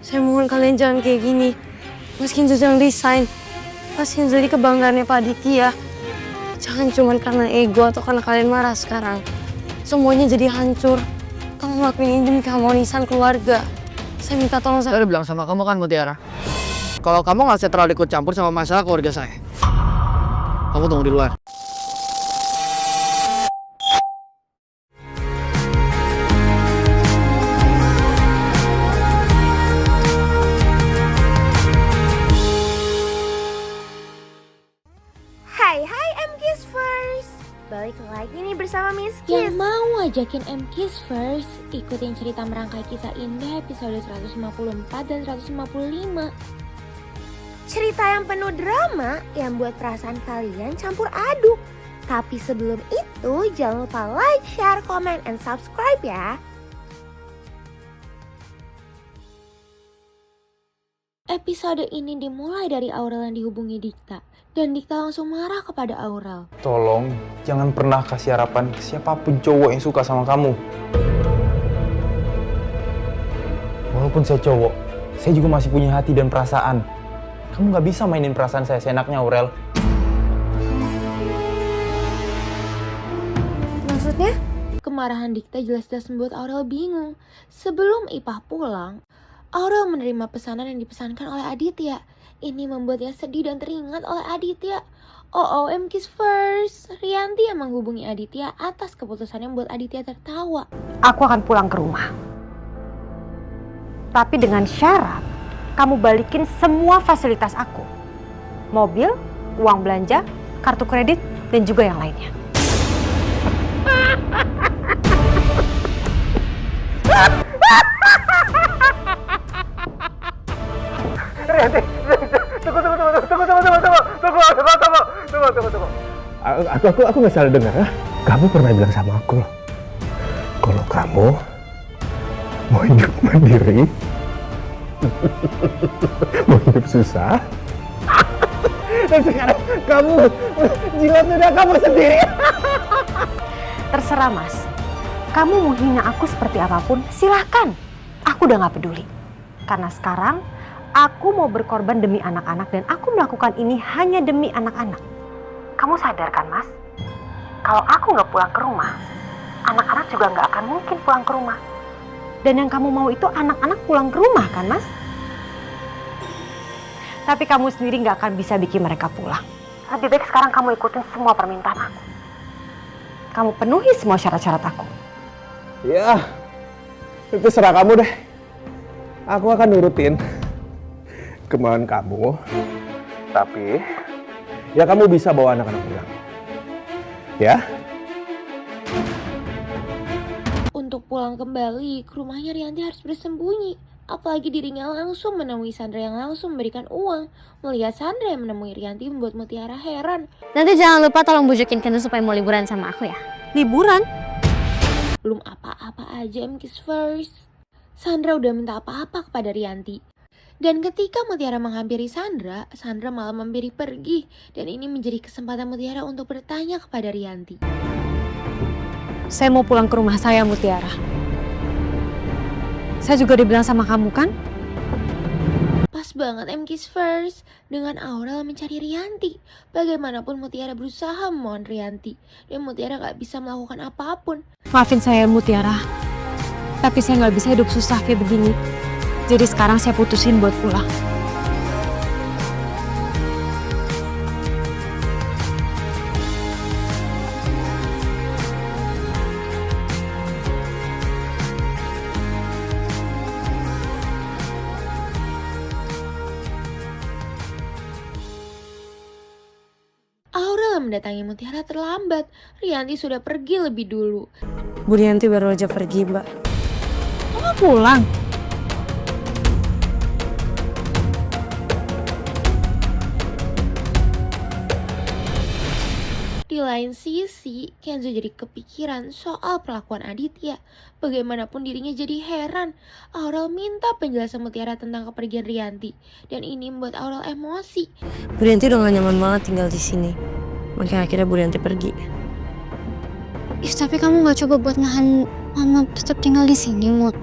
Saya mohon kalian jangan kayak gini. Mas Kenzo jangan resign. Mas Kenzo jadi kebanggaannya Pak Aditya. Jangan cuma karena ego atau karena kalian marah sekarang. Semuanya jadi hancur. Kamu ngelakuin ini demi keharmonisan keluarga. Saya minta tolong Saya udah bilang sama kamu kan Mutiara, kalau kamu nggak usah terlalu ikut campur sama masalah keluarga saya. Kamu tunggu di luar. Hai M-Kiss First. Balik lagi nih bersama Miss Kiss. Yang mau ajakin M-Kiss First ikutin cerita merangkai kisah indah episode 154 dan 155. Cerita yang penuh drama yang buat perasaan kalian campur aduk. Tapi sebelum itu jangan lupa like, share, comment, and subscribe ya. Episode ini dimulai dari Aurel yang dihubungi Dikta. Dan Dikta langsung marah kepada Aurel. Tolong, jangan pernah kasih harapan ke siapapun cowok yang suka sama kamu. Walaupun saya cowok, saya juga masih punya hati dan perasaan. Kamu gak bisa mainin perasaan saya seenaknya, Aurel. Maksudnya? Kemarahan Dikta jelas-jelas membuat Aurel bingung. Sebelum Ipah pulang, Aurel menerima pesanan yang dipesankan oleh Aditya. Ini membuatnya sedih dan teringat oleh Aditya. Oh, M-Kiss First. Rianti yang menghubungi Aditya atas keputusan yang membuat Aditya tertawa. Aku akan pulang ke rumah. Tapi dengan syarat, kamu balikin semua fasilitas aku. Mobil, uang belanja, kartu kredit, dan juga yang lainnya. Rianti, tunggu. Aku nggak salah dengar, ya? Kamu pernah bilang sama aku loh, kalau kamu mau hidup mandiri, mau hidup susah, dan sekarang kamu jilat udah kamu sendiri. Terserah mas, kamu mau hina aku seperti apapun, silahkan. Aku udah gak peduli. Karena sekarang, aku mau berkorban demi anak-anak dan aku melakukan ini hanya demi anak-anak. Kamu sadar kan mas? Kalau aku gak pulang ke rumah, anak-anak juga gak akan mungkin pulang ke rumah. Dan yang kamu mau itu anak-anak pulang ke rumah kan mas? Tapi kamu sendiri gak akan bisa bikin mereka pulang. Lebih baik sekarang kamu ikutin semua permintaan aku. Kamu penuhi semua syarat-syarat aku. Ya, itu serah kamu deh. Aku akan nurutin kemauan kamu. Tapi, ya kamu bisa bawa anak-anak pulang. Ya? Untuk pulang kembali ke rumahnya Rianti harus bersembunyi. Apalagi dirinya langsung menemui Sandra yang langsung memberikan uang. Melihat Sandra yang menemui Rianti membuat Mutiara heran. Nanti jangan lupa tolong bujukin Kenzo supaya mau liburan sama aku ya. Liburan? Belum apa-apa aja M-Kiss First. Sandra udah minta apa-apa kepada Rianti. Dan ketika Mutiara menghampiri Sandra, Sandra malah memberi pergi. Dan ini menjadi kesempatan Mutiara untuk bertanya kepada Rianti. Saya mau pulang ke rumah saya, Mutiara. Saya juga dibilang sama kamu kan? Pas banget M-Kiss First. Dengan Aurel mencari Rianti. Bagaimanapun Mutiara berusaha memohon Rianti. Dan Mutiara gak bisa melakukan apapun. Maafin saya, Mutiara. Tapi saya nggak bisa hidup susah kayak begini. Jadi sekarang saya putusin buat pulang. Aurel mendatangi Mutiara terlambat. Rianti sudah pergi lebih dulu. Bu Rianti baru aja pergi, Mbak. Kamu pulang? Di lain sisi, Kenzo jadi kepikiran soal perlakuan Aditya. Bagaimanapun dirinya jadi heran. Aurel minta penjelasan Mutiara tentang kepergian Rianti. Dan ini membuat Aurel emosi. Bu Rianti udah gak nyaman banget tinggal di sini. Makanya akhirnya Bu Rianti pergi. Ih, tapi kamu gak coba buat nahan Mama tetap tinggal di sini, Mut?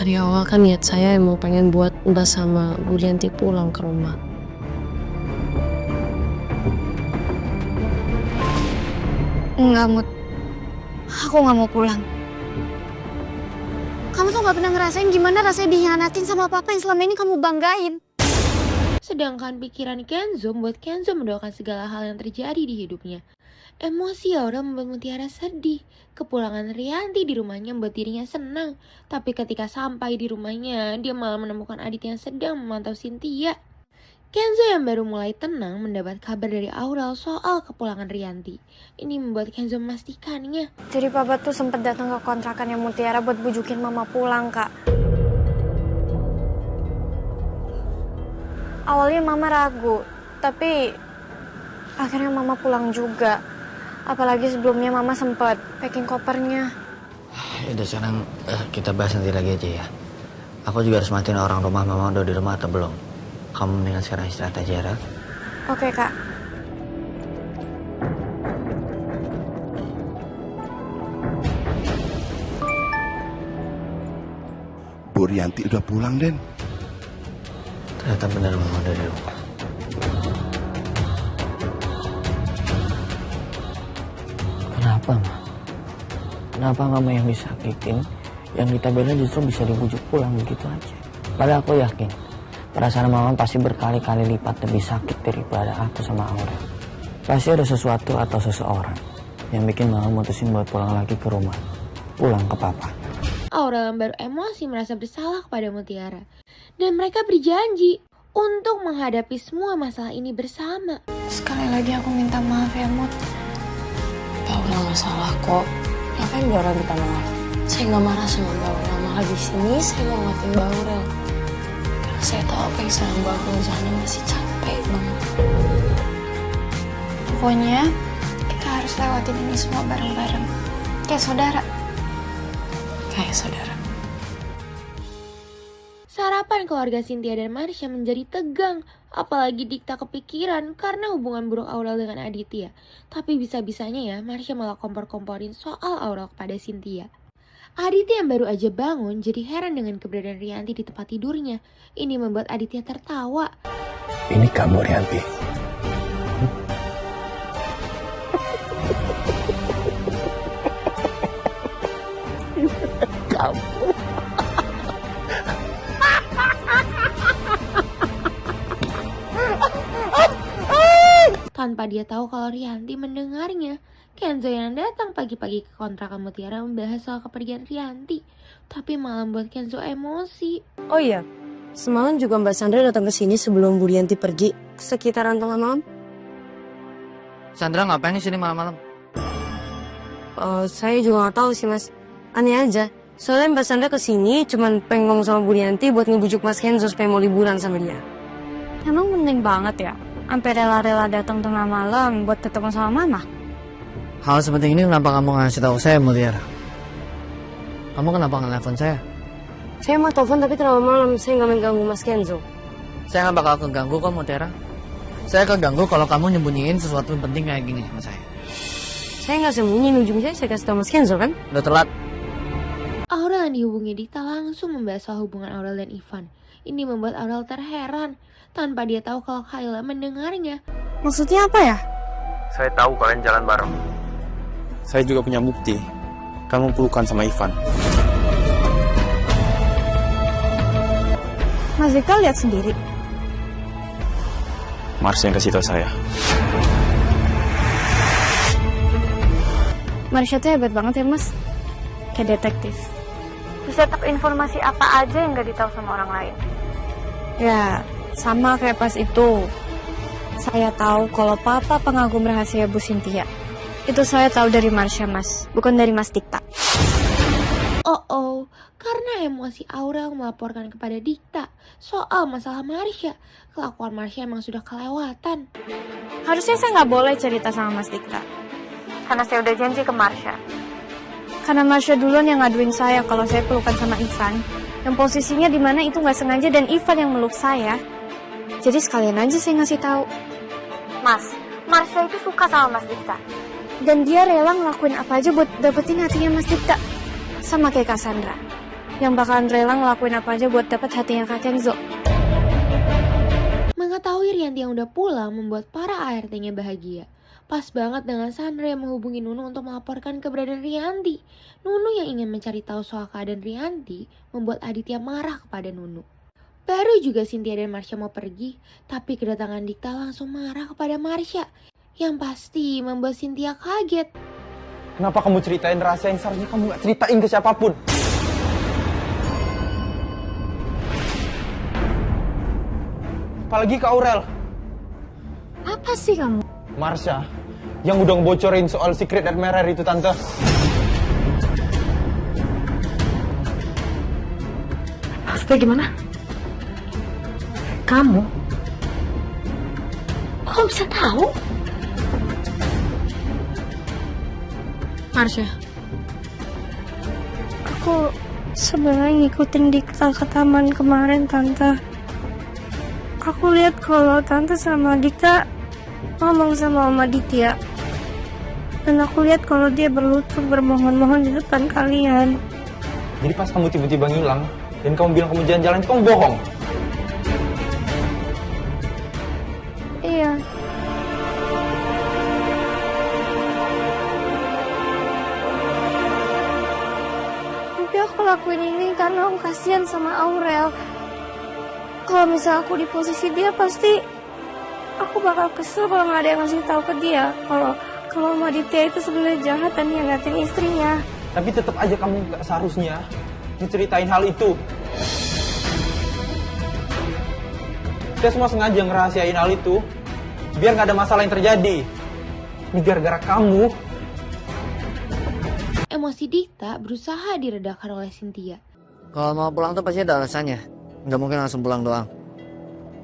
Dari awal kan niat saya emang pengen buat Mbak sama Bu Rianti pulang ke rumah. Enggak, Mut. Aku nggak mau pulang. Kamu tuh nggak pernah ngerasain gimana rasanya dikhianatin sama papa yang selama ini kamu banggain. Sedangkan pikiran Kenzo membuat Kenzo mendoakan segala hal yang terjadi di hidupnya. Emosi Aurel membuat Mutiara sedih. Kepulangan Rianti di rumahnya membuat dirinya senang. Tapi ketika sampai di rumahnya, dia malah menemukan Aditya yang sedang memantau Cynthia. Kenzo yang baru mulai tenang mendapat kabar dari Aurel soal kepulangan Rianti. Ini membuat Kenzo memastikannya. Jadi papa tuh sempet datang ke kontrakannya Mutiara buat bujukin mama pulang, Kak. Awalnya mama ragu, tapi akhirnya mama pulang juga. Apalagi sebelumnya mama sempet packing kopernya. Udah sekarang kita bahas nanti lagi aja ya. Aku juga harus matiin orang rumah, mama udah di rumah atau belum. Kamu mendingan sekarang istirahat aja ya. Oke, Kak. Bu Rianti udah pulang, Den. Ternyata benar mama udah di rumah. Kenapa, Ma? Kenapa mama yang disakitin, yang kita bela justru bisa dibujuk pulang begitu aja? Padahal aku yakin perasaan mama pasti berkali-kali lipat lebih sakit daripada aku sama Aurel. Pasti ada sesuatu atau seseorang yang bikin mama mutusin buat pulang lagi ke rumah, pulang ke papa. Aurel yang baru emosi merasa bersalah kepada Mutiara. Dan mereka berjanji untuk menghadapi semua masalah ini bersama. Sekali lagi aku minta maaf ya, Mut. Aurel nggak salah kok. Ngapain Mbak Aurel minta maaf? Saya nggak marah sama Mbak Aurel. Malah di sini saya mau ngatin Mbak Aurel. Karena saya tahu apa yang sedang Mbak Aurel di sana masih capek banget. Pokoknya kita harus lewatin ini semua bareng-bareng. Kayak saudara. Kayak saudara. Sarapan keluarga Cynthia dan Marsha menjadi tegang. Apalagi Dikta kepikiran karena hubungan buruk Aurel dengan Aditya. Tapi bisa-bisanya ya Marsha malah kompor-komporin soal Aurel kepada Cynthia. Aditya yang baru aja bangun jadi heran dengan keberadaan Rianti di tempat tidurnya. Ini membuat Aditya tertawa. Ini kamu, Rianti. Tanpa dia tahu kalau Rianti mendengarnya, Kenzo yang datang pagi-pagi ke kontrakan Mutiara membahas soal kepergian Rianti. Tapi malah membuat Kenzo emosi. Oh iya, semalam juga Mbak Sandra datang ke sini sebelum Bu Rianti pergi. Sekitaran tengah malam. Sandra ngapain di sini malam-malam? Saya juga nggak tahu sih, Mas. Aneh aja. Soalnya Mbak Sandra kesini cuman pengen ngomong sama Bu Rianti buat ngebujuk Mas Kenzo supaya mau liburan sama dia. Emang penting banget ya? Sampai rela-rela datang tengah malam buat ketemu sama mama. Hal sepenting ini kenapa kamu ngasih tahu saya, Mutiara? Kamu kenapa nggak nelfon saya? Saya mau telepon tapi terlalu malam. Saya nggak mengganggu Mas Kenzo. Saya nggak bakal keganggu kok, Mutiara. Saya keganggu kalau kamu nyembunyiin sesuatu yang penting kayak gini sama saya. Saya nggak sembunyi, ujungnya saya kasih tahu Mas Kenzo kan? Udah telat. Aurel yang dihubungi Dikta langsung membahas soal hubungan Aurel dan Ivan. Ini membuat Aurel terheran tanpa dia tahu kalau Kayla mendengarnya. Maksudnya apa ya? Saya tahu kalian jalan bareng. Saya juga punya bukti. Kamu pelukan sama Ivan. Mas Dika lihat sendiri. Marsha yang kasih tahu saya. Marsha tuh hebat banget ya, Mas. Kayak detektif. Bisa tahu informasi apa aja yang gak ditahu sama orang lain. Ya, sama kayak pas itu. Saya tahu kalau papa pengagum rahasia Bu Cynthia. Itu saya tahu dari Marsha, Mas. Bukan dari Mas Dikta. Oh, karena emosi Aurel melaporkan kepada Dikta soal masalah Marsha. Kelakuan Marsha emang sudah kelewatan. Harusnya saya nggak boleh cerita sama Mas Dikta. Karena saya udah janji ke Marsha. Karena Marsha duluan yang ngaduin saya kalau saya pelukan sama Ivan. Yang posisinya di mana itu nggak sengaja dan Ivan yang meluk saya. Jadi sekalian aja saya ngasih tahu. Mas, Marsha itu suka sama Mas Dikta. Dan dia rela ngelakuin apa aja buat dapetin hatinya Mas Dikta. Sama kayak Cassandra. yang bakalan rela ngelakuin apa aja buat dapet hatinya Kak Kenzo. Mengetahui Rianti yang udah pulang membuat para ART-nya bahagia. Pas banget dengan Sandra yang menghubungi Nunu untuk melaporkan keberadaan Rianti. Nunu yang ingin mencari tahu soal keadaan Rianti membuat Aditya marah kepada Nunu. Baru juga Cynthia dan Marsha mau pergi, tapi kedatangan Dikta langsung marah kepada Marsha. Yang pasti membuat Cynthia kaget. Kenapa kamu ceritain rahasia yang seharusnya kamu gak ceritain ke siapapun? Apalagi ke Aurel. Apa sih kamu? Marsha, yang udah ngebocorin soal secret admirer itu, Tante. Maksudnya gimana? Kamu? Kok bisa tahu? Marsha, Aku sebenarnya ngikutin Dikta ke taman kemarin, Tante. Aku lihat kalau Tante sama Dikta ngomong sama Om Aditya. Dan aku lihat kalau dia berlutut bermohon-mohon di depan kalian. Jadi pas kamu tiba-tiba ngilang, dan kamu bilang kamu jalan-jalan, kamu bohong. Iya. Tapi aku lakuin ini karena aku kasihan sama Aurel. Kalau misalnya aku di posisi dia, pasti aku bakal kesel kalau nggak ada yang ngasih tahu ke dia kalau Aditya itu sebenarnya jahat dan hianatin istrinya. Tapi tetap aja kamu gak seharusnya diceritain hal itu. Kita semua sengaja ngerahasiain hal itu biar gak ada masalah yang terjadi. Ini gara-gara kamu. Emosi Dikta berusaha diredakan oleh Cynthia. Kalau mau pulang tuh pasti ada alasannya. Nggak mungkin langsung pulang doang.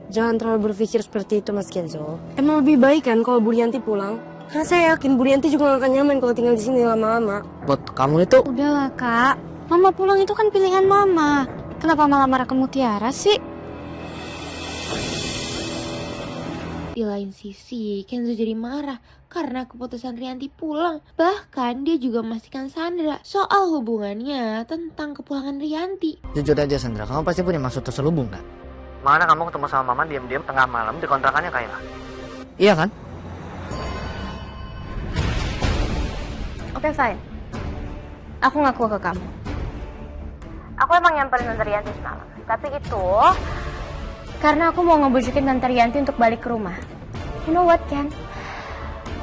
jangan terlalu berpikir seperti itu Mas Kenzo. Emang lebih baik kan kalau Bu Rianti pulang? Karena saya yakin Bu Rianti juga gak akan nyaman kalau tinggal di sini lama-lama. Buat kamu itu... Udahlah Kak, Mama pulang itu kan pilihan Mama. Kenapa malah marah ke Mutiara sih? Di lain sisi, Kenzo jadi marah karena keputusan Rianti pulang. Bahkan dia juga memastikan Sandra soal hubungannya tentang kepulangan Rianti. Jujur aja Sandra, kamu pasti punya maksud terselubung kan? Mana kamu ketemu sama Mama diam-diam tengah malam di kontrakannya Kayla? Iya kan? Oke, fine. Aku ngaku ke kamu. Aku emang nyamperin Tante Rianti semalam. Tapi itu karena aku mau ngebujukin Tante Rianti untuk balik ke rumah. You know what, Ken?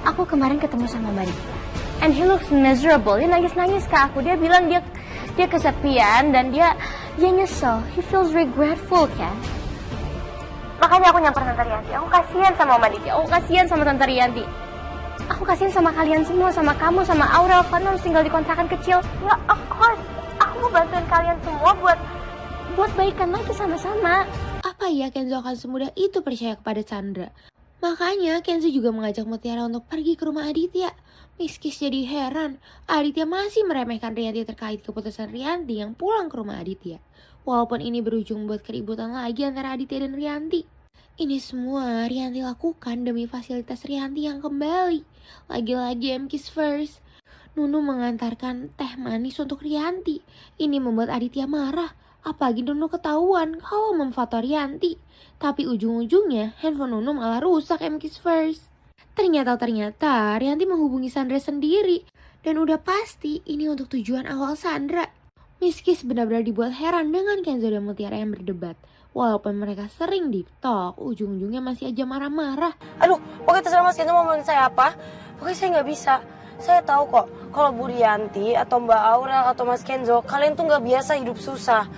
Aku kemarin ketemu sama Mbak Dita. And he looks miserable. Dia nangis-nangis ke aku. Dia bilang dia kesepian dan dia nyesel. He feels regretful, Ken. Makanya aku nyamperin Tante Rianti. Aku kasihan sama Mbak Dita. Aku kasihan sama Tante Rianti. Aku kasihan sama kalian semua, sama kamu, sama Aurel. Karena harus tinggal di kontrakan kecil. Ya, of course. Aku mau bantuin kalian semua buat baikan lagi sama-sama. Apa ya Kenzo akan semudah itu percaya kepada Chandra? Makanya Kenzo juga mengajak Mutiara untuk pergi ke rumah Aditya. Miskis jadi heran, Aditya masih meremehkan Rianti terkait keputusan Rianti yang pulang ke rumah Aditya. Walaupun ini berujung buat keributan lagi antara Aditya dan Rianti. Ini semua Rianti lakukan demi fasilitas Rianti yang kembali. Lagi-lagi MKiss first. Nunu mengantarkan teh manis untuk Rianti. Ini membuat Aditya marah. Apalagi Nunu ketahuan kalau memfoto Rianti. Tapi ujung-ujungnya handphone Nunu malah rusak MKiss first. Ternyata Rianti menghubungi Sandra sendiri. Dan udah pasti ini untuk tujuan awal Sandra. Miskis benar-benar dibuat heran dengan Kenzo dan Mutiara yang berdebat. Walaupun mereka sering deep talk, ujung-ujungnya masih aja marah-marah. Aduh, pokoknya terserah Mas Kenzo mau ngomongin saya apa. Pokoknya saya nggak bisa. Saya tahu kok, kalau Bu Rianti atau Mbak Aurel atau Mas Kenzo, kalian tuh nggak biasa hidup susah.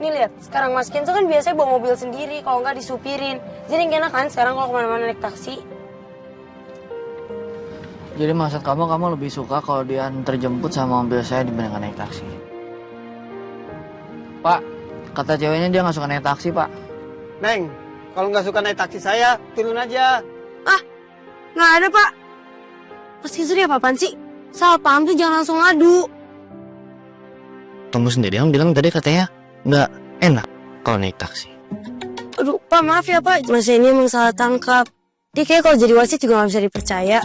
Nih lihat, sekarang Mas Kenzo kan biasanya bawa mobil sendiri, kalau nggak disupirin. Jadi enak kan sekarang kalau kemana-mana naik taksi. Jadi maksud kamu lebih suka kalau diantar jemput sama mobil saya dibandingkan naik taksi? Pak, kata ceweknya dia nggak suka naik taksi, Pak. Neng, kalau nggak suka naik taksi saya, turun aja. Ah, nggak ada Pak. Mas Kenzo dia apa-apaan sih? Salah paham tuh jangan langsung ngadu. Kamu sendiri yang bilang tadi katanya nggak enak kalau naik taksi. Aduh, Pak maaf ya Pak. Mas ini emang salah tangkap. Dia kayak kalau jadi wasit juga nggak bisa dipercaya.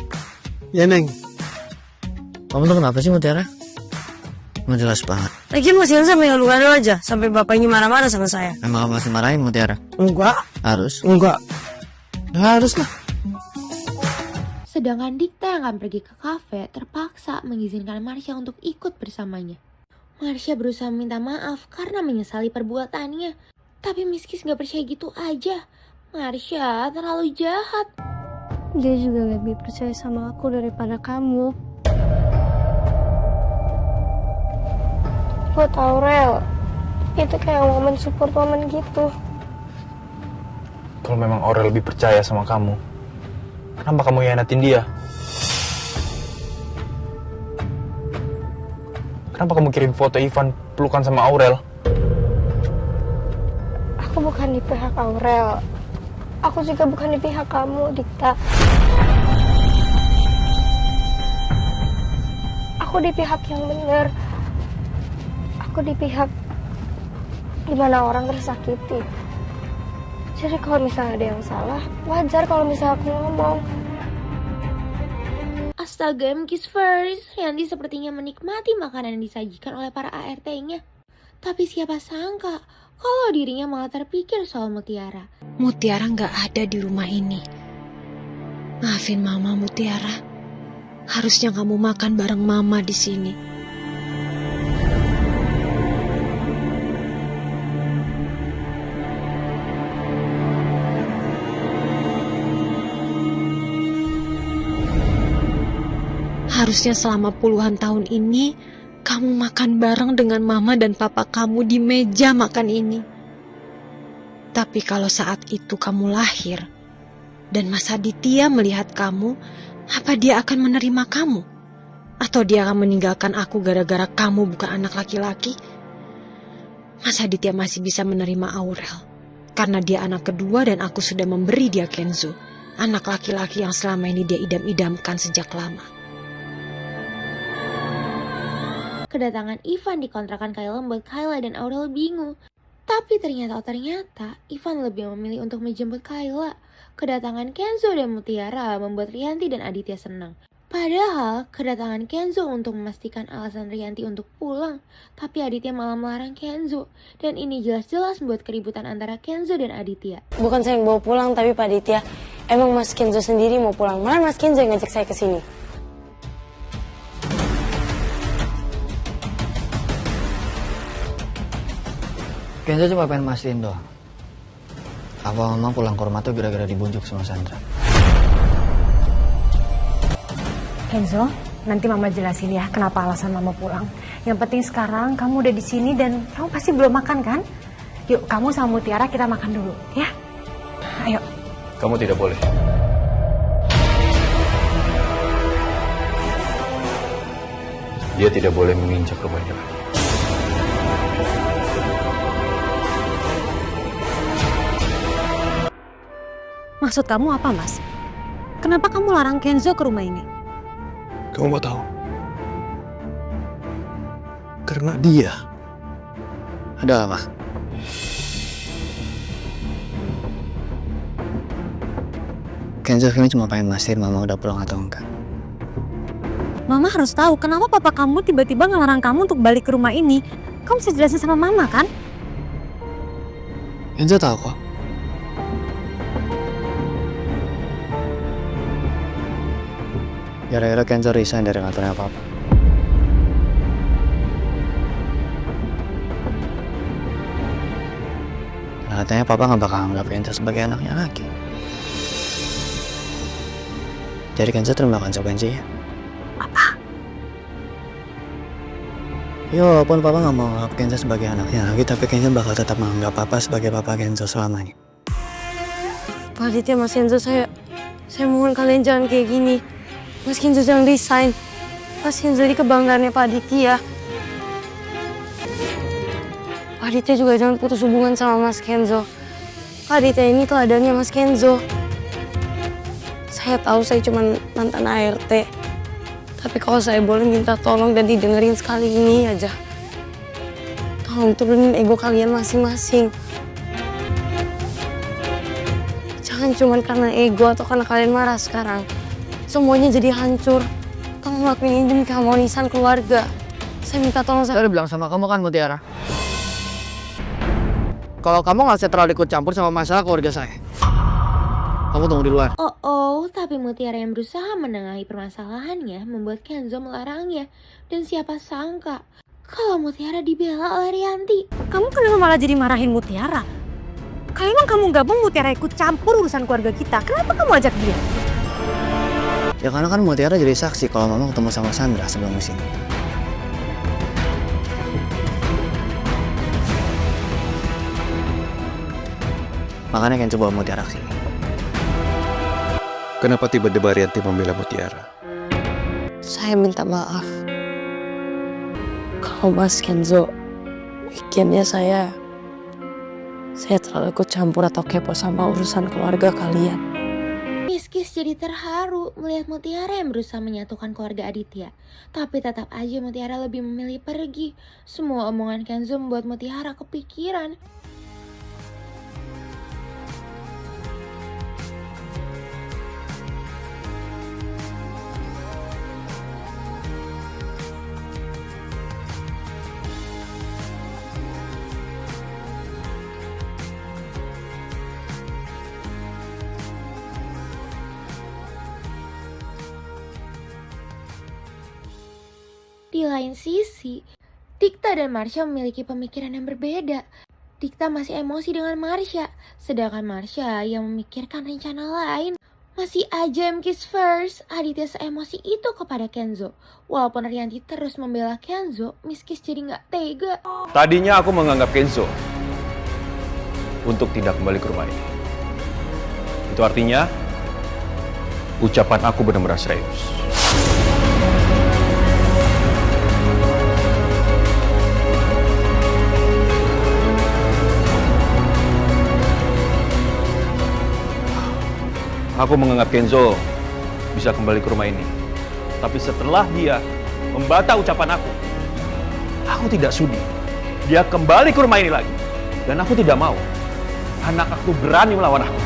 Ya Neng. Kamu tuh kenapa sih Mutiara? Jelas banget. Lagian Mas Kenzo sampai ngadu-ngadu aja, sampai bapak ini marah-marah sama saya. Emang kamu masih marahin Mutiara? Enggak. Harus? Enggak. Harus lah. Sedangkan Dikta yang akan pergi ke kafe terpaksa mengizinkan Marsha untuk ikut bersamanya. Marsha berusaha minta maaf karena menyesali perbuatannya. Tapi Miss Kiss gak percaya gitu aja. Marsha terlalu jahat. Dia juga lebih percaya sama aku daripada kamu. Buat Aurel, itu kayak momen support momen gitu. Kalau memang Aurel lebih percaya sama kamu, kenapa kamu hianatin dia? Kenapa kamu kirim foto Ivan pelukan sama Aurel? Aku bukan di pihak Aurel. Aku juga bukan di pihak kamu, Dikta. Aku di pihak yang benar. Aku di pihak dimana orang tersakiti. Jadi kalau misalnya ada yang salah, wajar kalau misalnya aku ngomong. Astaga, Kiss first. Rianti sepertinya menikmati makanan yang disajikan oleh para ART-nya. Tapi siapa sangka kalau dirinya malah terpikir soal Mutiara. Mutiara nggak ada di rumah ini. Maafin Mama, Mutiara. Harusnya kamu makan bareng Mama di sini. Harusnya selama puluhan tahun ini, kamu makan bareng dengan Mama dan Papa kamu di meja makan ini. Tapi kalau saat itu kamu lahir, dan Mas Aditya melihat kamu, apa dia akan menerima kamu? Atau dia akan meninggalkan aku gara-gara kamu bukan anak laki-laki? Mas Aditya masih bisa menerima Aurel, karena dia anak kedua dan aku sudah memberi dia Kenzo, anak laki-laki yang selama ini dia idam-idamkan sejak lama. Kedatangan Ivan di kontrakan Kayla membuat Kayla dan Aurel bingung. Tapi ternyata Ivan lebih memilih untuk menjemput Kayla. Kedatangan Kenzo dan Mutiara membuat Rianti dan Aditya senang. Padahal kedatangan Kenzo untuk memastikan alasan Rianti untuk pulang. Tapi Aditya malah melarang Kenzo. Dan ini jelas-jelas membuat keributan antara Kenzo dan Aditya. Bukan saya yang bawa pulang, tapi Pak Aditya, emang Mas Kenzo sendiri mau pulang. Malah Mas Kenzo yang ngajak saya ke sini. Kenzo cuma pengen mastiin doang. Apa Mama pulang ke rumah tuh gara-gara dibujuk sama Sandra? Kenzo, nanti Mama jelasin ya kenapa alasan Mama pulang. Yang penting sekarang kamu udah di sini dan kamu pasti belum makan kan? Yuk, kamu sama Mutiara kita makan dulu, ya? Ayo. Kamu tidak boleh. Dia tidak boleh menginjak rumahnya lagi. Maksud kamu apa, Mas? Kenapa kamu larang Kenzo ke rumah ini? Kamu mau tahu? Karena dia. Ada apa? Kenzo ini cuma pengen mastiin Mama udah pulang atau enggak. Mama harus tahu kenapa papa kamu tiba-tiba ngelarang kamu untuk balik ke rumah ini. Kamu bisa jelasin sama Mama kan? Kenzo tahu kok. Gara-gara Kenzo resign dari kantornya Papa. Katanya Papa gak bakal anggap Kenzo sebagai anaknya lagi. Jadi Kenzo terima konsekuensinya. Apa? Ya walaupun Papa gak mau anggap Kenzo sebagai anaknya lagi, tapi Kenzo bakal tetap menganggap Papa sebagai Papa Kenzo selamanya. Pak Aditya, Mas Kenzo, saya mohon kalian jangan kayak gini. Mas Kenzo jangan resign. Mas Kenzo ini kebanggaannya Pak Aditya. Pak Aditya juga jangan putus hubungan sama Mas Kenzo. Pak Aditya ini teladannya Mas Kenzo. Saya tahu saya cuma mantan ART. Tapi kalau saya boleh minta tolong dan didengerin sekali ini aja. Tolong turunin ego kalian masing-masing. Jangan cuma karena ego atau karena kalian marah sekarang. Semuanya jadi hancur. Kamu ngelakuin ini demi keharmonisan keluarga. Saya minta tolong Saya udah bilang sama kamu kan Mutiara, kalau kamu nggak usah terlalu ikut campur sama masalah keluarga saya. Kamu tunggu di luar. Tapi Mutiara yang berusaha menengahi permasalahannya membuat Kenzo melarangnya. Dan siapa sangka kalau Mutiara dibela oleh Rianti. Kamu kenapa malah jadi marahin Mutiara? Kalau emang kamu gabung Mutiara ikut campur urusan keluarga kita, kenapa kamu ajak dia? Ya karena kan Mutiara jadi saksi kalau Mama ketemu sama Sandra sebelum kesini. Makanya Kenzo bawa Mutiara kesini. Kenapa tiba-tiba Rianti membela Mutiara? saya minta maaf. Kalau Mas Kenzo bikinnya saya terlalu ikut campur atau kepo sama urusan keluarga kalian. Miskis jadi terharu melihat Mutiara yang berusaha menyatukan keluarga Aditya. Tapi tetap aja Mutiara lebih memilih pergi. Semua omongan Kenzo membuat Mutiara kepikiran. Di lain sisi, Dikta dan Marsha memiliki pemikiran yang berbeda. Dikta masih emosi dengan Marsha, sedangkan Marsha yang memikirkan rencana lain. Masih aja Kiss First, Aditya seemosi itu kepada Kenzo. Walaupun Rianti terus membela Kenzo, Miss Kiss jadi gak tega. Tadinya aku menganggap Kenzo untuk tidak kembali ke rumah ini. Itu artinya ucapan aku benar-benar serius. Aku menganggap Kenzo bisa kembali ke rumah ini. Tapi setelah dia membantah ucapan aku tidak sudi dia kembali ke rumah ini lagi. Dan aku tidak mau anak aku berani melawan aku.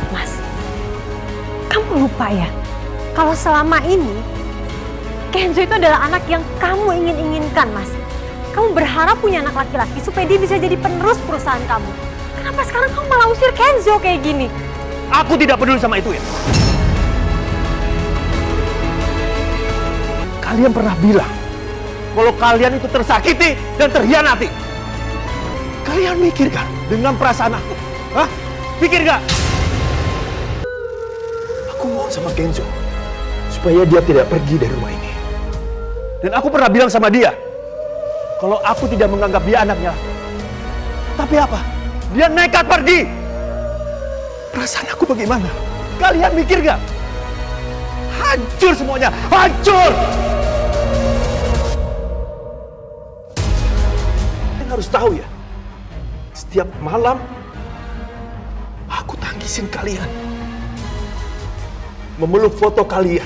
Mas, kamu lupa ya? Kalau selama ini Kenzo itu adalah anak yang kamu ingin-inginkan, Mas. Kamu berharap punya anak laki-laki supaya dia bisa jadi penerus perusahaan kamu. Kenapa sekarang kamu malah usir Kenzo kayak gini? Aku tidak peduli sama itu ya. Kalian pernah bilang kalau kalian itu tersakiti dan terhianati. Kalian mikir gak dengan perasaan aku? Hah? Pikir gak? Aku mohon sama Kenzo supaya dia tidak pergi dari rumah ini. Dan aku pernah bilang sama dia kalau aku tidak menganggap dia anaknya. Tapi apa? Dia nekat pergi. Perasaan aku bagaimana? Kalian mikir gak? Hancur semuanya, hancur! Kalian harus tahu ya, setiap malam aku tangisin kalian, memeluk foto kalian.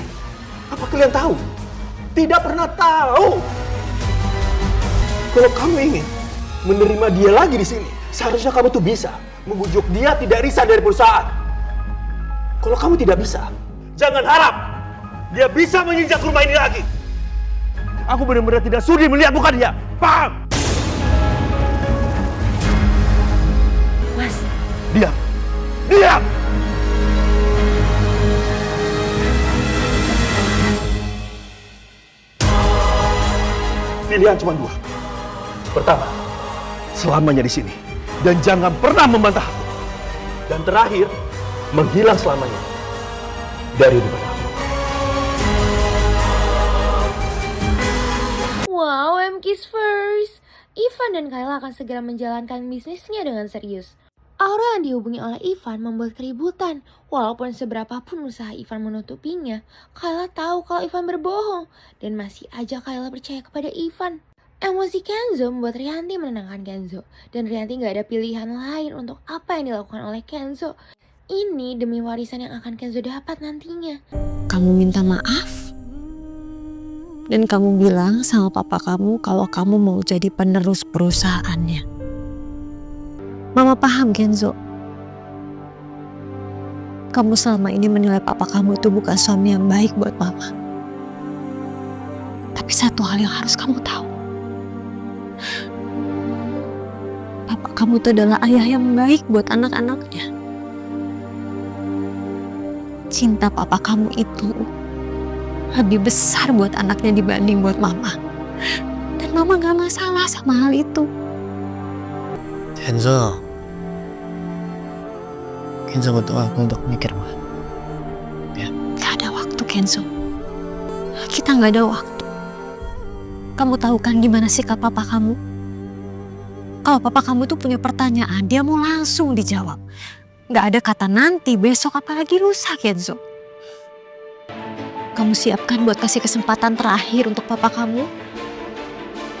Apa kalian tahu? Tidak pernah tahu. Kalau kamu ingin menerima dia lagi di sini, seharusnya kamu tuh bisa membujuk dia tidak resign dari perusahaan. Kalau kamu tidak bisa, jangan harap dia bisa menginjak rumah ini lagi. Aku benar-benar tidak sudi melihat muka dia. Paham? Mas, diam. Diam! Pilihan cuma dua. Pertama, selamanya di sini dan jangan pernah membantah aku. Dan terakhir, menghilang selamanya dari hidup aku. Wow, Kiss First. Ivan dan Kayla akan segera menjalankan bisnisnya dengan serius. Aura yang dihubungi oleh Ivan membuat keributan. Walaupun seberapapun usaha Ivan menutupinya, Kayla tahu kalau Ivan berbohong. Dan masih aja Kayla percaya kepada Ivan. Emosi Kenzo membuat Rianti menenangkan Kenzo. Dan Rianti gak ada pilihan lain untuk apa yang dilakukan oleh Kenzo. Ini demi warisan yang akan Kenzo dapat nantinya. Kamu minta maaf? Dan kamu bilang sama papa kamu kalau kamu mau jadi penerus perusahaannya. Mama paham Kenzo. kamu selama ini menilai papa kamu itu bukan suami yang baik buat mama. Tapi satu hal yang harus kamu tahu. Papa kamu itu adalah ayah yang baik buat anak-anaknya. Cinta papa kamu itu lebih besar buat anaknya dibanding buat mama. Dan mama gak masalah sama hal itu. Kenzo butuh waktu untuk mikir, Ma. Ya. Gak ada waktu, Kenzo. Kita gak ada waktu. Kamu tahu kan gimana sikap papa kamu? Kalau papa kamu tuh punya pertanyaan, dia mau langsung dijawab. Gak ada kata nanti, besok, apalagi lusa, Kenzo. Kamu siapkan buat kasih kesempatan terakhir untuk papa kamu?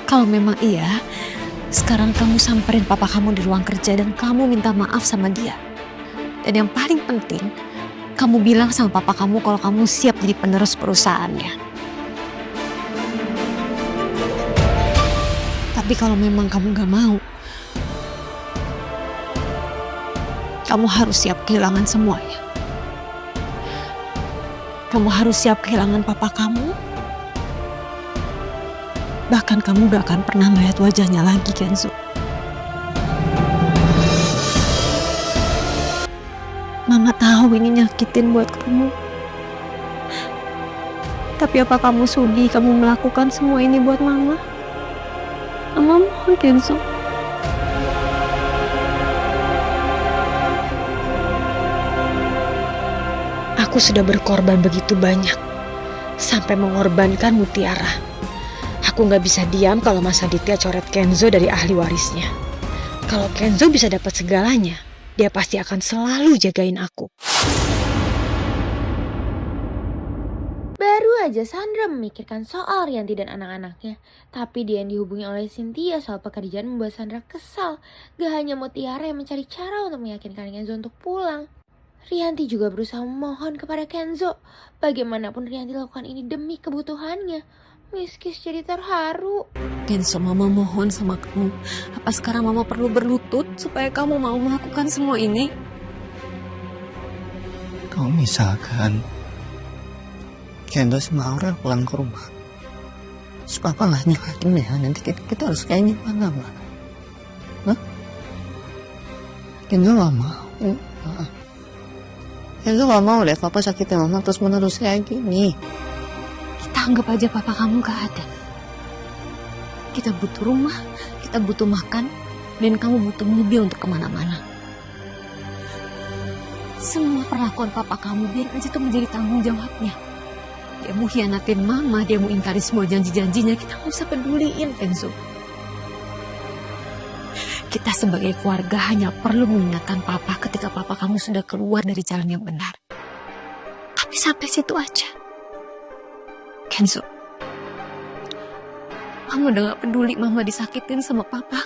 Kalau memang iya, sekarang kamu samperin papa kamu di ruang kerja dan kamu minta maaf sama dia. Dan yang paling penting, kamu bilang sama papa kamu kalau kamu siap jadi penerus perusahaannya. Tapi kalau memang kamu gak mau, kamu harus siap kehilangan semuanya. Kamu harus siap kehilangan papa kamu. Bahkan kamu gak akan pernah melihat wajahnya lagi, Kenzo. Mama tahu ini nyakitin buat kamu. Tapi apa kamu sudi kamu melakukan semua ini buat Mama? Mama mohon, Kenzo. Aku sudah berkorban begitu banyak. Sampai mengorbankan Mutiara. Aku gak bisa diam kalau Mas Aditya coret Kenzo dari ahli warisnya. Kalau Kenzo bisa dapat segalanya, dia pasti akan selalu jagain aku. Baru aja Sandra memikirkan soal Rianti dan anak-anaknya, tapi dia yang dihubungi oleh Cynthia soal pekerjaan membuat Sandra kesal. Gak hanya Mutiara yang mencari cara untuk meyakinkan Kenzo untuk pulang. Rianti juga berusaha memohon kepada Kenzo. Bagaimanapun Rianti lakukan ini demi kebutuhannya. Miss Kiss jadi terharu. Kenzo, Mama mohon sama kamu. Apa sekarang Mama perlu berlutut supaya kamu mau melakukan semua ini? Kalau misalkan Kenzo sama Aurel pulang ke rumah, terus Papa nggak nyalakin ya, nanti kita harus kayak gimana, Ma? Hah? Kenzo nggak mau. Kenzo nggak mau lihat Papa sakitin Mama terus menerus kayak gini. Kita anggap aja papa kamu gak ada. Kita butuh rumah, kita butuh makan, dan kamu butuh mobil untuk kemana-mana. Semua perlakuan papa kamu biar aja tuh menjadi tanggung jawabnya. Dia mau hianatin Mama, dia mau ingkari semua janji-janjinya, kita gak usah peduliin, Kenzo. Kita sebagai keluarga hanya perlu mengingatkan papa ketika papa kamu sudah keluar dari jalan yang benar. Tapi sampai situ aja. Kenzo, Mama udah gak peduli Mama disakitin sama papa.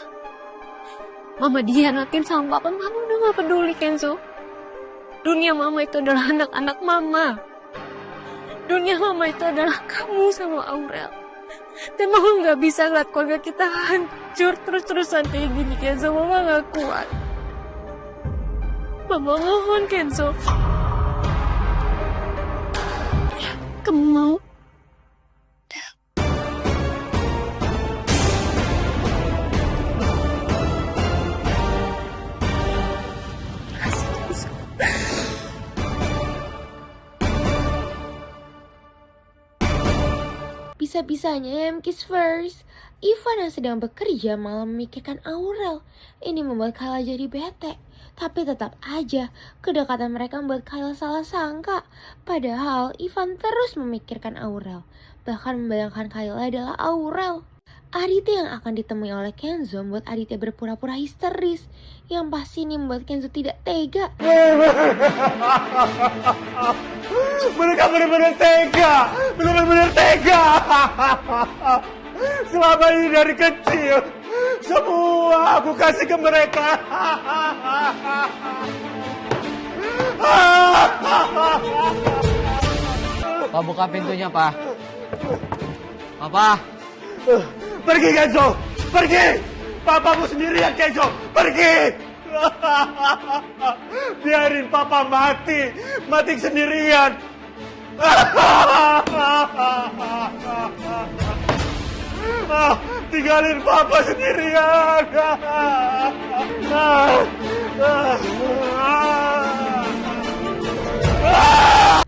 Mama dihianatin sama papa, Mama udah gak peduli, Kenzo. Dunia Mama itu adalah anak-anak Mama. Dunia Mama itu adalah kamu sama Aurel. Dan Mama gak bisa ngeliat keluarga kita hancur terus-terusan kayak gini, Kenzo. Mama gak kuat. Mama mohon, Kenzo. Kamu mau? Bisa-bisanya Kiss first. Ivan yang sedang bekerja malah memikirkan Aurel. Ini membuat Kayla jadi bete. Tapi tetap aja, kedekatan mereka membuat Kayla salah sangka. Padahal Ivan terus memikirkan Aurel. Bahkan membayangkan Kayla adalah Aurel. Aditya yang akan ditemui oleh Kenzo membuat Aditya berpura-pura histeris. Yang pasti ini membuat Kenzo tidak tega. Mereka benar-benar tega. Benar-benar tega. Selama ini dari kecil, semua aku kasih ke mereka. Pak, buka pintunya, Pak. Papa. Pergi, Kenzo. Pergi. Papamu sendirian, Kenzo. Pergi. Biarin papa mati. Mati sendirian. Tinggalin papa sendirian.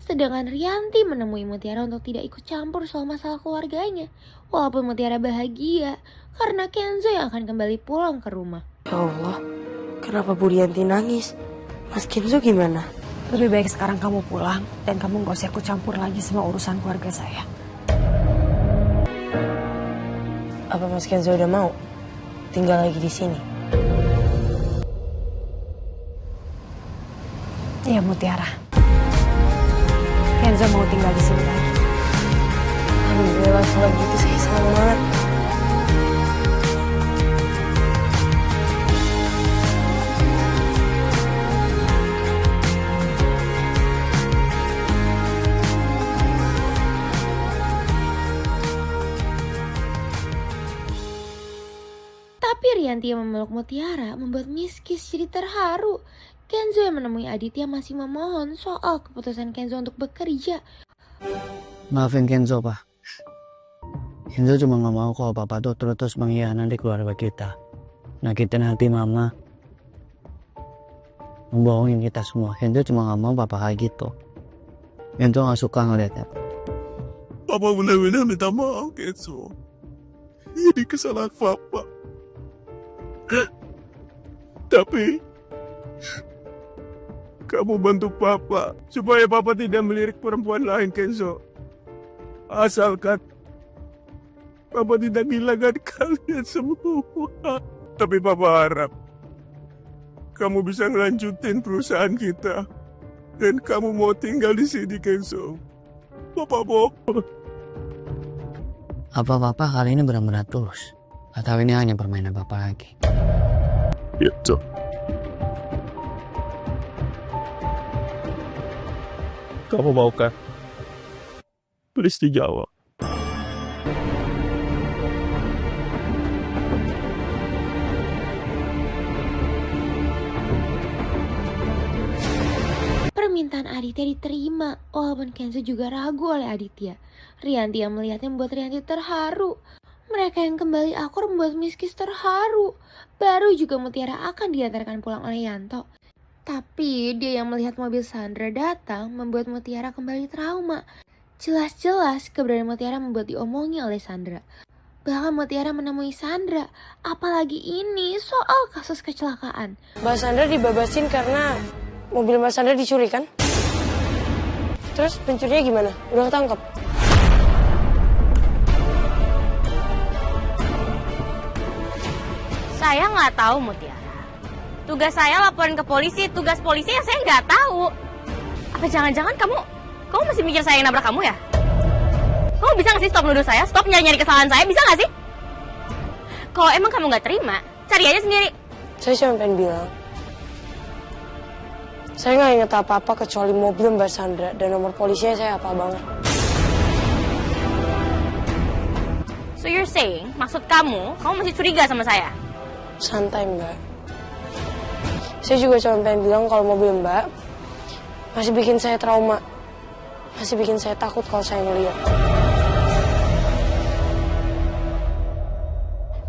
Sedangkan Rianti menemui Mutiara untuk tidak ikut campur soal masalah keluarganya. Walaupun Mutiara bahagia karena Kenzo yang akan kembali pulang ke rumah. Ya Allah, kenapa Bu Rianti nangis? Mas Kenzo gimana? Lebih baik sekarang kamu pulang dan kamu gak usah ikut campur lagi sama urusan keluarga saya. Apa Mas Kenzo udah mau tinggal lagi di sini? Iya Mutiara. Kenzo mau tinggal di sini lagi. Alhamdulillah kalau gitu saya senang banget. Tapi Rianti yang memeluk Mutiara membuat Miss Kiss jadi terharu. Kenzo yang menemui Aditya masih memohon soal keputusan Kenzo untuk bekerja. Maafin Kenzo, Pak. Kenzo cuma gak mau kalau Papa tuh terus mengkhianati keluarga kita. Nyakitin hati Mama. Membohongin kita semua. Kenzo cuma gak mau Papa kayak gitu. Kenzo gak suka ngeliatnya. Papa benar-benar minta maaf, Kenzo. Ini kesalahan Papa. Tapi kamu bantu Papa supaya Papa tidak melirik perempuan lain, Kenzo. Asalkan Papa tidak kehilangan kalian semua. Tapi Papa harap kamu bisa ngelanjutin perusahaan kita dan kamu mau tinggal di sini, Kenzo. Papa mohon. Apa Papa kali ini benar-benar tulus? Atau ini hanya permainan Papa lagi? Ya, Cok. Kamu mau kan? Please dijawab. Permintaan Aditya diterima, walaupun Kenzo juga ragu oleh Aditya. Rianti yang melihatnya membuat Rianti terharu. Mereka yang kembali akur membuat Miss Kiss terharu. Baru juga Mutiara akan diantarkan pulang oleh Yanto. Tapi dia yang melihat mobil Sandra datang membuat Mutiara kembali trauma. Jelas-jelas keberadaan Mutiara membuat diomongi oleh Sandra. Bahkan Mutiara menemui Sandra, apalagi ini soal kasus kecelakaan. Mbak Sandra dibebasin karena mobil Mbak Sandra dicuri kan? Terus pencurinya gimana? Udah ketangkep? Saya nggak tahu, Mutiara. Tugas saya laporin ke polisi, tugas polisi yang saya nggak tahu. Apa jangan-jangan kamu masih mikir saya yang nabrak kamu ya? Kamu bisa nggak sih stop nuduh saya? Stop nyari-nyari kesalahan saya, bisa nggak sih? Kalau emang kamu nggak terima, cari aja sendiri. Saya cuma pengen bilang, saya nggak inget apa-apa kecuali mobil Mbak Sandra dan nomor polisinya saya apa banget. So you're saying, maksud kamu masih curiga sama saya? Santai Mbak. Saya juga cuma pengen bilang kalau mobil Mbak masih bikin saya trauma. Masih bikin saya takut kalau saya ngeliat.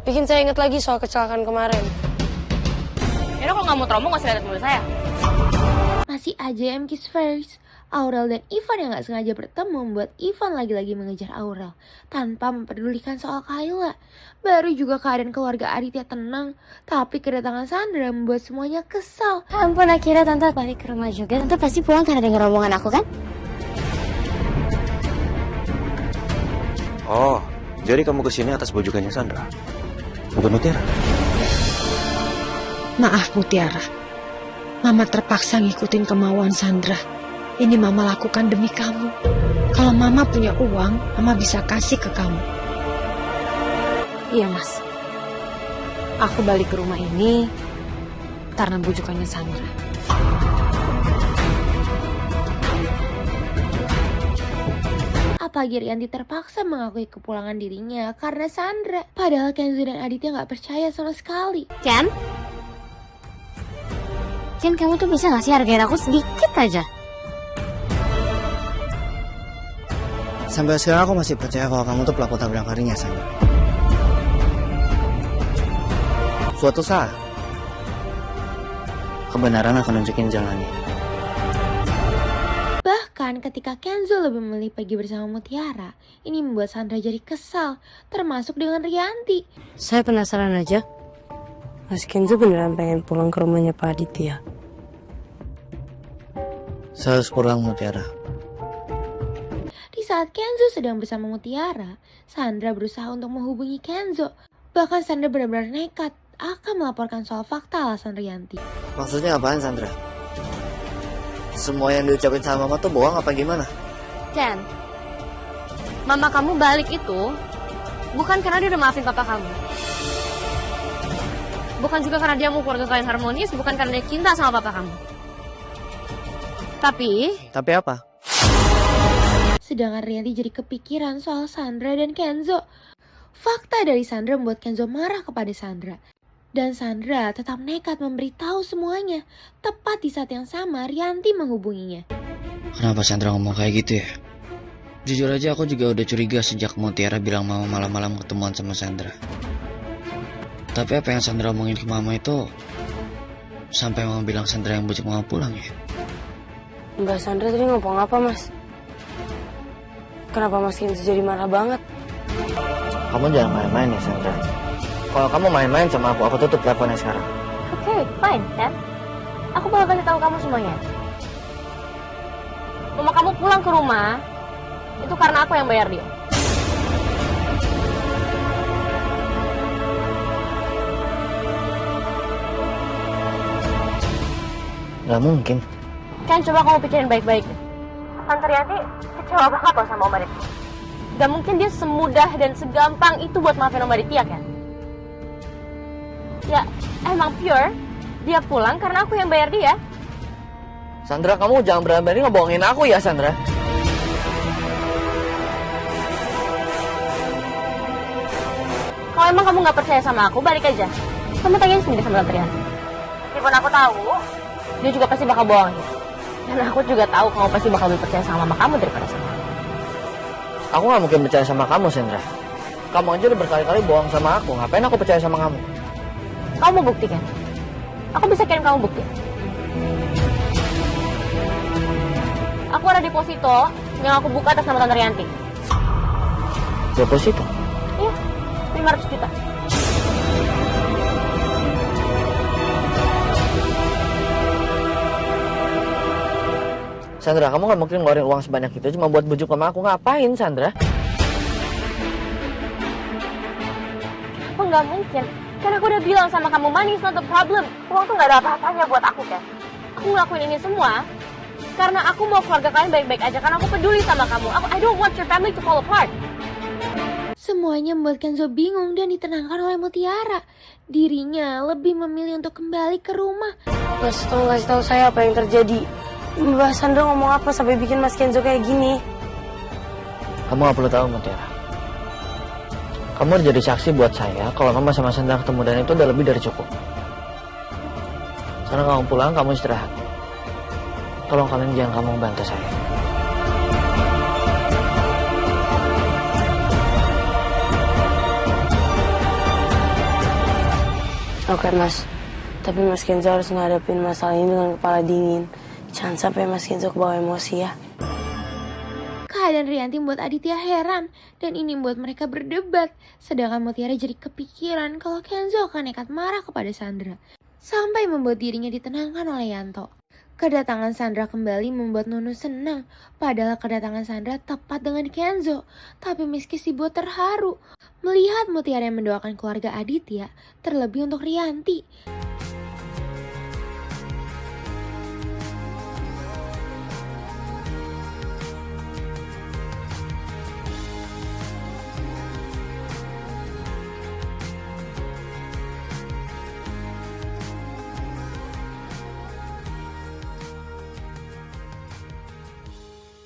Bikin saya inget lagi soal kecelakaan kemarin. Yaudah kalau nggak mau trauma, nggak usah lihat mobil saya. Masih aja M Kiss first. Aurel dan Ivan yang gak sengaja bertemu membuat Ivan lagi-lagi mengejar Aurel tanpa mempedulikan soal Kayla. Baru juga keadaan keluarga Aditya tenang, tapi kedatangan Sandra membuat semuanya kesal. Ampun, akhirnya Tante balik ke rumah juga. Tante pasti pulang karena denger omongan aku kan? Oh, jadi kamu kesini atas bujukannya Sandra? Bukan Mutiara? Maaf Mutiara, Mama terpaksa ngikutin kemauan Sandra. Ini Mama lakukan demi kamu. Kalau Mama punya uang, Mama bisa kasih ke kamu. Iya Mas, aku balik ke rumah ini karena bujukannya Sandra. Apalagi Rianti terpaksa mengakui kepulangan dirinya karena Sandra. Padahal Kenzo dan Aditya gak percaya sama sekali. Ken? Ken, kamu tuh bisa gak sih hargain aku sedikit aja? Sampai sekarang aku masih percaya kalau kamu tuh pelaku tabrak larinya, Sandra. Suatu saat, kebenaran akan nunjukin jalannya. Bahkan ketika Kenzo lebih memilih pergi bersama Mutiara, ini membuat Sandra jadi kesal, termasuk dengan Rianti. Saya penasaran aja. Mas Kenzo beneran pengen pulang ke rumahnya Pak Aditya? Saya harus pulang, Mutiara. Di saat Kenzo sedang bersama Mutiara, Sandra berusaha untuk menghubungi Kenzo. Bahkan Sandra benar-benar nekat akan melaporkan soal fakta alasan Rianti. Maksudnya apaan, Sandra? Semua yang diucapin sama Mama tuh bohong apa gimana? Ken, mama kamu balik itu bukan karena dia udah maafin papa kamu. Bukan juga karena dia mau keluarga kalian harmonis, bukan karena dia cinta sama papa kamu. Tapi apa? Sedangkan Rianti jadi kepikiran soal Sandra dan Kenzo. Fakta dari Sandra membuat Kenzo marah kepada Sandra. Dan Sandra tetap nekat memberitahu semuanya. Tepat di saat yang sama, Rianti menghubunginya. Kenapa Sandra ngomong kayak gitu ya? Jujur aja aku juga udah curiga sejak Mutiara bilang Mama malam-malam ketemuan sama Sandra. Tapi apa yang Sandra omongin ke Mama itu sampai Mama bilang Sandra yang bujuk Mama pulang ya? Mbak Sandra tadi ngomong apa, Mas? Kenapa Mas Kenzo jadi marah banget? Kamu jangan main-main ya, Sandra. Kalau kamu main-main sama aku tutup teleponnya sekarang. Oke, fine, Ken. Aku bakal kasih tahu kamu semuanya. Mama kamu pulang ke rumah, itu karena aku yang bayar dia. Gak mungkin. Ken, coba kamu pikirin baik-baik. Tante Rianti kecewa banget loh sama Om Aditya. Gak mungkin dia semudah dan segampang itu buat maafin Om Aditya, kan? Ya, emang pure. Dia pulang karena aku yang bayar dia. Sandra, kamu jangan berani-berani ngebohongin aku ya, Sandra. Kalau emang kamu gak percaya sama aku, balik aja. Kamu tanyain sendiri sama Tante Rianti. Meskipun aku tahu, dia juga pasti bakal bohong. Dan aku juga tahu kamu pasti bakal lebih percaya sama mama kamu daripada sama aku. Aku gak mungkin percaya sama kamu, Sandra. Kamu aja udah berkali-kali bohong sama aku. Ngapain aku percaya sama kamu? Kamu mau bukti kan? Aku bisa kirim kamu bukti. Aku ada deposito yang aku buka atas nama Tante Rianti. Deposito? Iya, 500 juta. Sandra, kamu gak mungkin ngeluarin uang sebanyak itu cuma buat bujuk sama aku. Ngapain, Sandra? Aku nggak mungkin. Karena aku udah bilang sama kamu, money is not the problem. Uang tuh gak ada apa-apanya buat aku, kan? Aku ngelakuin ini semua karena aku mau keluarga kalian baik-baik aja. Karena aku peduli sama kamu. I don't want your family to fall apart. Semuanya membuat Kenzo bingung dan ditenangkan oleh Mutiara. Dirinya lebih memilih untuk kembali ke rumah. Mas, tolong kasih tahu saya apa yang terjadi. Mbak Sandra ngomong apa sampai bikin Mas Kenzo kayak gini? Kamu gak perlu tahu, Mutiara. Kamu udah jadi saksi buat saya kalau Mama sama Sandra ketemu dan itu udah lebih dari cukup. Sekarang kamu pulang, kamu istirahat. Tolong kalian jangan kamu bantu saya. Oke, Mas. Tapi Mas Kenzo harus ngadepin masalah ini dengan kepala dingin. Jangan sampai Mas Kenzo kebawa emosi ya. Keadaan Rianti membuat Aditya heran dan ini membuat mereka berdebat. Sedangkan Mutiara jadi kepikiran kalau Kenzo akan nekat marah kepada Sandra. Sampai membuat dirinya ditenangkan oleh Yanto. Kedatangan Sandra kembali membuat Nunu senang. Padahal kedatangan Sandra tepat dengan Kenzo. Tapi meski dibuat terharu melihat Mutiara yang mendoakan keluarga Aditya, terlebih untuk Rianti.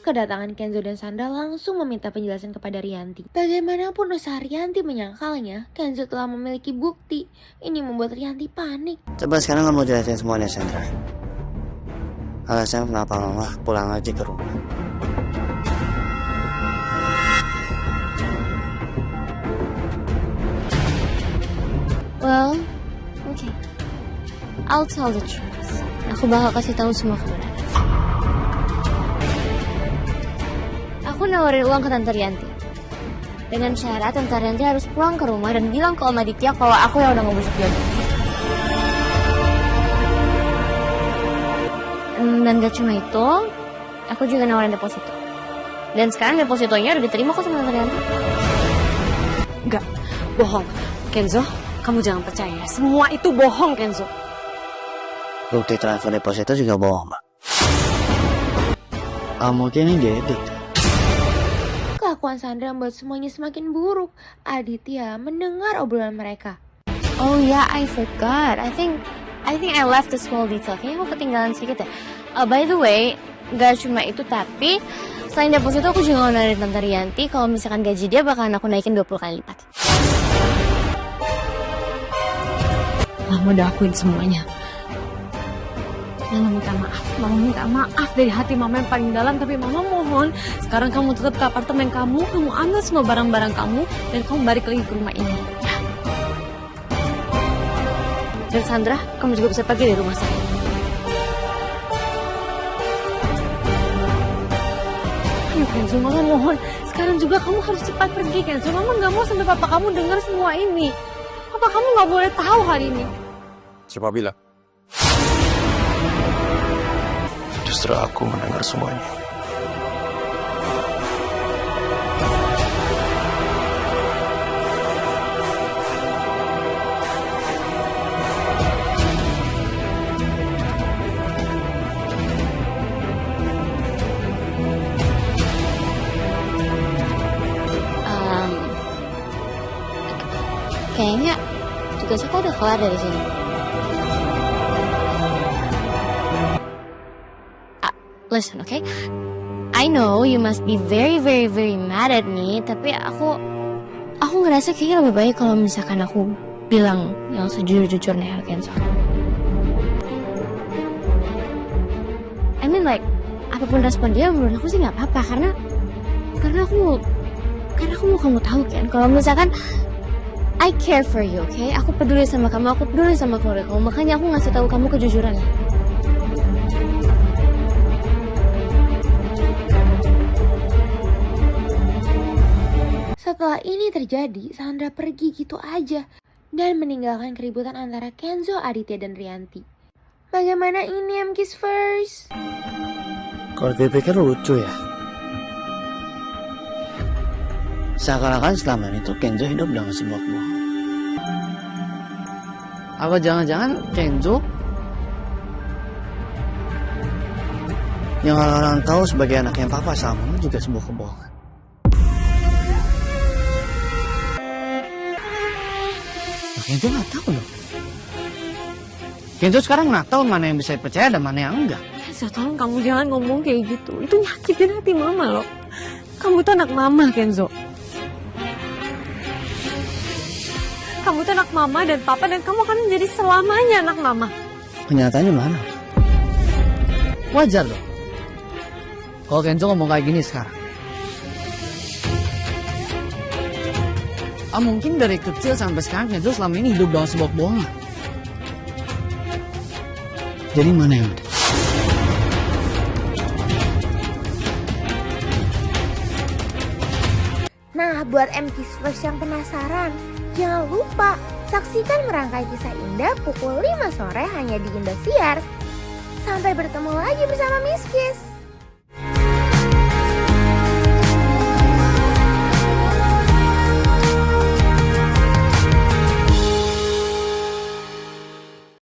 Kedatangan Kenzo dan Sandra langsung meminta penjelasan kepada Rianti. Bagaimanapun usaha Rianti menyangkalnya, Kenzo telah memiliki bukti. Ini membuat Rianti panik. Coba sekarang kamu jelasin semuanya, Sandra. alasan kenapa mama pulang aja ke rumah. Well, okay. I'll tell the truth. Aku bakal kasih tahu semua kebenaran. Aku nawarin uang ke Tante Rianti. Dengan syarat Tante Rianti harus pulang ke rumah dan bilang ke Om Aditya kalau aku yang udah ngebusuk dia. Dan gak cuma itu, aku juga nawarin deposito. Dan sekarang depositonya udah diterima kok sama Tante Rianti. Enggak, bohong. Kenzo, kamu jangan percaya. Semua itu bohong, Kenzo. Bukti transfer deposito juga bohong, Mbak. Mungkin ini diedit. Kelakuan Sandra membuat semuanya semakin buruk. Aditya mendengar obrolan mereka. Oh yeah, I forgot. I think I left a small detail. Kayaknya aku ketinggalan sedikit ya. By the way, gak cuma itu tapi selain deposito aku juga nawarin Tante Rianti kalau misalkan gaji dia bakalan aku naikin 20 kali lipat. Mama udah akuin semuanya. Mama minta maaf dari hati mama yang paling dalam. Tapi mama mohon, sekarang kamu tetap ke apartemen kamu ambil semua barang-barang kamu, dan kamu balik lagi ke rumah ini. Dan Sandra, kamu juga bisa pergi dari rumah saya. Ayo Kenzo, mama mohon. Sekarang juga kamu harus cepat pergi, Kenzo. Mama gak mau sampai papa kamu dengar semua ini. Papa kamu gak boleh tahu hal ini. Siapa bilang? Justru aku mendengar semuanya. Kayaknya tugas aku udah kelar dari sini. Listen, okay? I know you must be very, very, very mad at me, tapi aku ngerasa kayaknya lebih baik kalau misalkan aku bilang yang sejujur-jujurnya, Kenzo. I mean like, apapun respon dia menurut aku sih nggak apa-apa karena aku mau kamu tahu kan, kalau misalkan I care for you, okay? Aku peduli sama kamu, aku peduli sama keluarga kamu, makanya aku ngasih tahu kamu kejujurannya. Setelah ini terjadi, Sandra pergi gitu aja dan meninggalkan keributan antara Kenzo, Aditya, dan Rianti. Bagaimana ini, MKiss First? Kalau dipikir lucu ya. Seakan-akan selama ini tuh Kenzo hidup dengan sebuah bohong. Apa jangan-jangan Kenzo yang orang-orang tahu sebagai anaknya papa sama juga sebuah kebohongan. Kenzo nggak tahu loh. Kenzo sekarang nggak tahu mana yang bisa dipercaya dan mana yang enggak. Kenzo, tolong kamu jangan ngomong kayak gitu. Itu nyakitin hati mama loh. Kamu tuh anak mama, Kenzo. Kamu tuh anak mama dan papa, dan kamu akan menjadi selamanya anak mama. Kenyataannya mana? Wajar loh kalau Kenzo ngomong kayak gini sekarang. Mungkin dari kecil sampai sekarang Kenzo selama ini hidup dengan sebuah kebohongan. Jadi mana yang benar? Nah, buat MKiss First yang penasaran, jangan lupa saksikan merangkai kisah indah pukul 5 sore hanya di Indosiar. Sampai bertemu lagi bersama Miss Kiss.